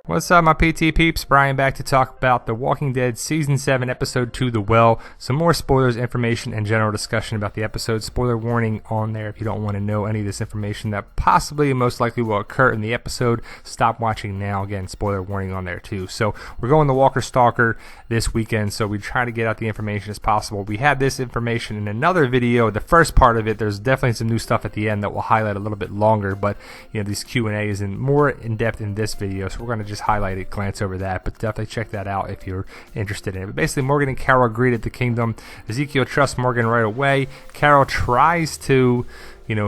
What's up, my PT peeps? Brian back to talk about The Walking Dead Season 7, Episode 2, The Well. Some more spoilers, information, and general discussion about the episode. Spoiler warning on there if you don't want to know any of this information that possibly and most likely will occur in the episode. Stop watching now. Again, spoiler warning on there too. So we're going to Walker Stalker this weekend, so we try to get out the information as possible. We had this information in another video. The first part of it, there's definitely some new stuff at the end that we'll highlight a little bit longer, but these Q&As and more in depth in this video, so we're going to just highlight it, glance over that, but definitely check that out if you're interested in it. But basically, Morgan and Carol greet at the kingdom. Ezekiel trusts Morgan right away. Carol tries to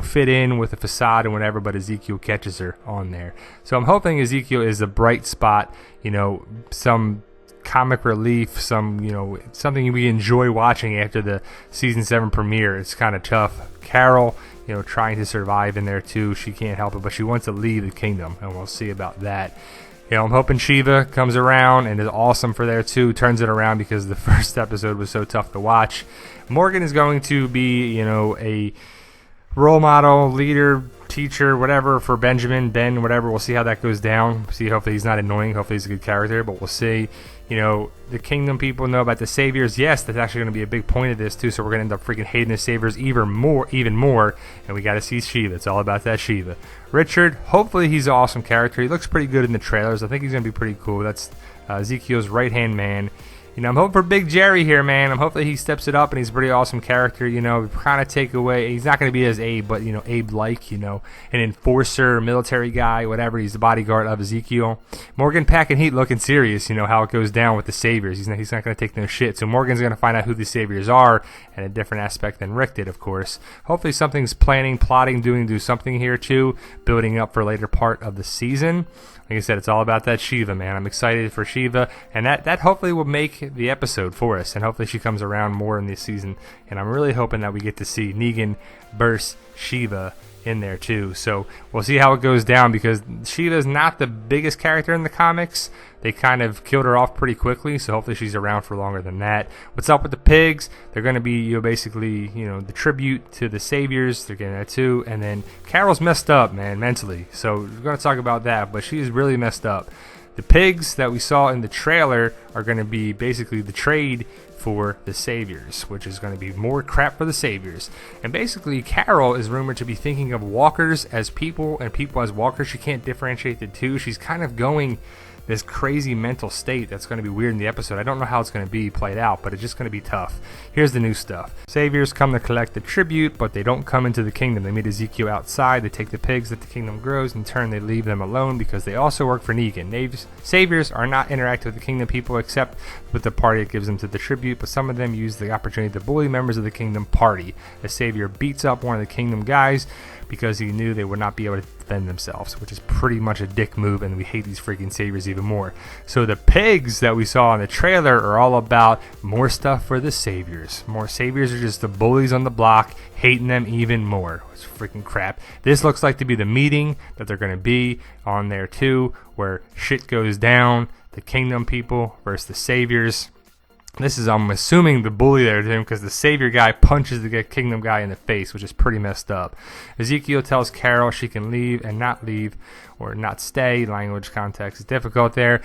fit in with the facade and whatever, but Ezekiel catches her on there. So I'm hoping Ezekiel is a bright spot, some comic relief, something we enjoy watching after the season 7 premiere. It's kind of tough. Carol, trying to survive in there too. She can't help it, but she wants to leave the kingdom, and we'll see about that. I'm hoping Shiva comes around and is awesome for there too, turns it around, because the first episode was so tough to watch. Morgan is going to be, a role model, leader, teacher, whatever for Ben, whatever. We'll see how that goes down. See, hopefully he's not annoying. Hopefully he's a good character, but we'll see. The kingdom people know about the saviors. Yes, that's actually going to be a big point of this too. So we're going to end up freaking hating the saviors even more. And we got to see Shiva. It's all about that Shiva. Richard, hopefully he's an awesome character. He looks pretty good in the trailers. I think he's going to be pretty cool. That's Ezekiel's right-hand man. I'm hoping for Big Jerry here, man. I'm hoping he steps it up and he's a pretty awesome character. Kind of take away. He's not going to be as Abe, but Abe-like. An enforcer, military guy, whatever. He's the bodyguard of Ezekiel. Morgan packing heat, looking serious. How it goes down with the saviors. He's not going to take no shit. So Morgan's going to find out who the saviors are, and a different aspect than Rick did, of course. Hopefully something's planning, plotting, do something here too, building up for later part of the season. Like I said, it's all about that Shiva, man. I'm excited for Shiva, and that hopefully will make the episode for us, and hopefully she comes around more in this season, and I'm really hoping that we get to see Negan versus Shiva in there too. So we'll see how it goes down, because Shiva is not the biggest character in the comics. They kind of killed her off pretty quickly, so hopefully she's around for longer than that. What's up with the pigs? They're going to be basically the tribute to the saviors. They're getting that too. And then Carol's messed up, man, mentally, so we're going to talk about that, but she's really messed up. The pigs that we saw in the trailer are going to be basically the trade for the saviors, which is going to be more crap for the saviors. And basically, Carol is rumored to be thinking of walkers as people and people as walkers. She can't differentiate the two. She's kind of going this crazy mental state that's going to be weird in the episode. I don't know how it's going to be played out, but it's just going to be tough. Here's the new stuff. Saviors come to collect the tribute, but they don't come into the kingdom. They meet Ezekiel outside. They take the pigs that the kingdom grows. In turn, they leave them alone because they also work for Negan. Saviors are not interacting with the kingdom people except with the party that gives them to the tribute, but some of them use the opportunity to bully members of the kingdom party. A savior beats up one of the kingdom guys because he knew they would not be able to defend themselves, which is pretty much a dick move, and we hate these freaking saviors even more. So the pigs that we saw in the trailer are all about more stuff for the saviors. More saviors are just the bullies on the block, hating them even more. It's freaking crap. This looks like to be the meeting that they're going to be on there too, where shit goes down. The kingdom people versus the saviors. This is, I'm assuming, the bully there to him, because the savior guy punches the kingdom guy in the face, which is pretty messed up. Ezekiel tells Carol she can leave and not leave, or not stay. Language context is difficult there.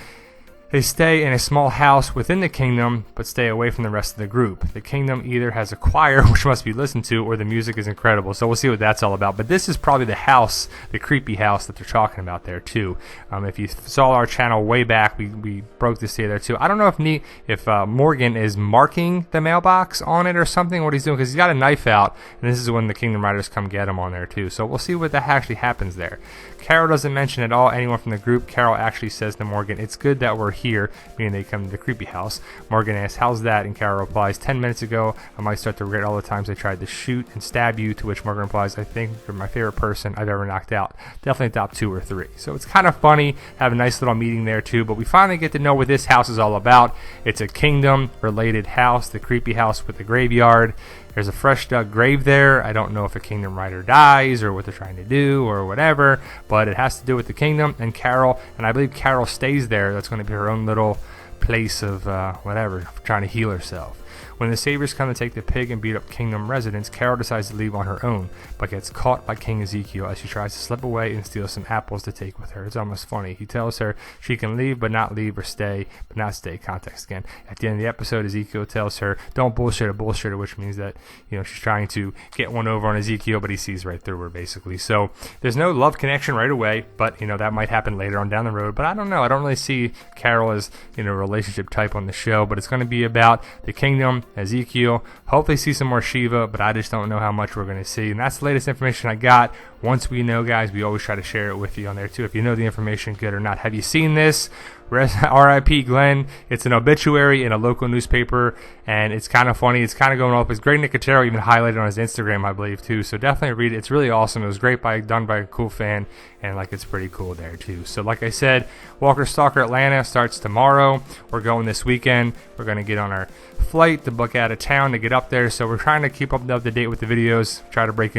They stay in a small house within the kingdom, but stay away from the rest of the group. The kingdom either has a choir, which must be listened to, or the music is incredible. So we'll see what that's all about. But this is probably the house, the creepy house that they're talking about there too. If you saw our channel way back, we broke this here there too. I don't know if Morgan is marking the mailbox on it or something, what he's doing, because he's got a knife out, and this is when the Kingdom Riders come get him on there too. So we'll see what that actually happens there. Carol doesn't mention at all anyone from the group. Carol actually says to Morgan, "It's good that we're here," meaning they come to the creepy house. Morgan asks, "How's that?" And Carol replies, 10 minutes ago, I might start to regret all the times I tried to shoot and stab you," to which Morgan replies, "I think you're my favorite person I've ever knocked out. Definitely top 2 or 3. So it's kind of funny, have a nice little meeting there too, but we finally get to know what this house is all about. It's a kingdom-related house, the creepy house with the graveyard. There's a fresh dug grave there. I don't know if a Kingdom Rider dies or what they're trying to do or whatever, but it has to do with the kingdom and Carol, and I believe Carol stays there. That's going to be her own little place of whatever, trying to heal herself. When the Saviors come to take the pig and beat up Kingdom residents, Carol decides to leave on her own, but gets caught by King Ezekiel as she tries to slip away and steal some apples to take with her. It's almost funny. He tells her she can leave but not leave, or stay but not stay. Context again. At the end of the episode, Ezekiel tells her, don't bullshit her, which means that, she's trying to get one over on Ezekiel, but he sees right through her, basically. So there's no love connection right away, but, that might happen later on down the road. But I don't know. I don't really see Carol as, a relationship type on the show, but it's going to be about the kingdom, Ezekiel, hopefully see some more Shiva, but I just don't know how much we're going to see. And that's the latest information I got. Once we know, guys, we always try to share it with you on there too, if you know the information, good or not. Have you seen this? R.I.P. Glenn. It's an obituary in a local newspaper, and it's kind of funny. It's kind of going up. It's Greg Nicotero even highlighted on his Instagram, I believe, too. So definitely read it. It's really awesome. It was great done by a cool fan, and it's pretty cool there too. So like I said, Walker Stalker Atlanta starts tomorrow. We're going this weekend. We're going to get on our flight to book out of town to get up there. So we're trying to keep up to date with the videos, try to break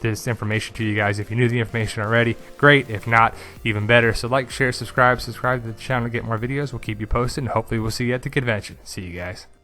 this information to you guys. If you knew the information already, great. If not, even better. So like, share, subscribe to the channel to get more videos. We'll keep you posted, and hopefully we'll see you at the convention. See you guys.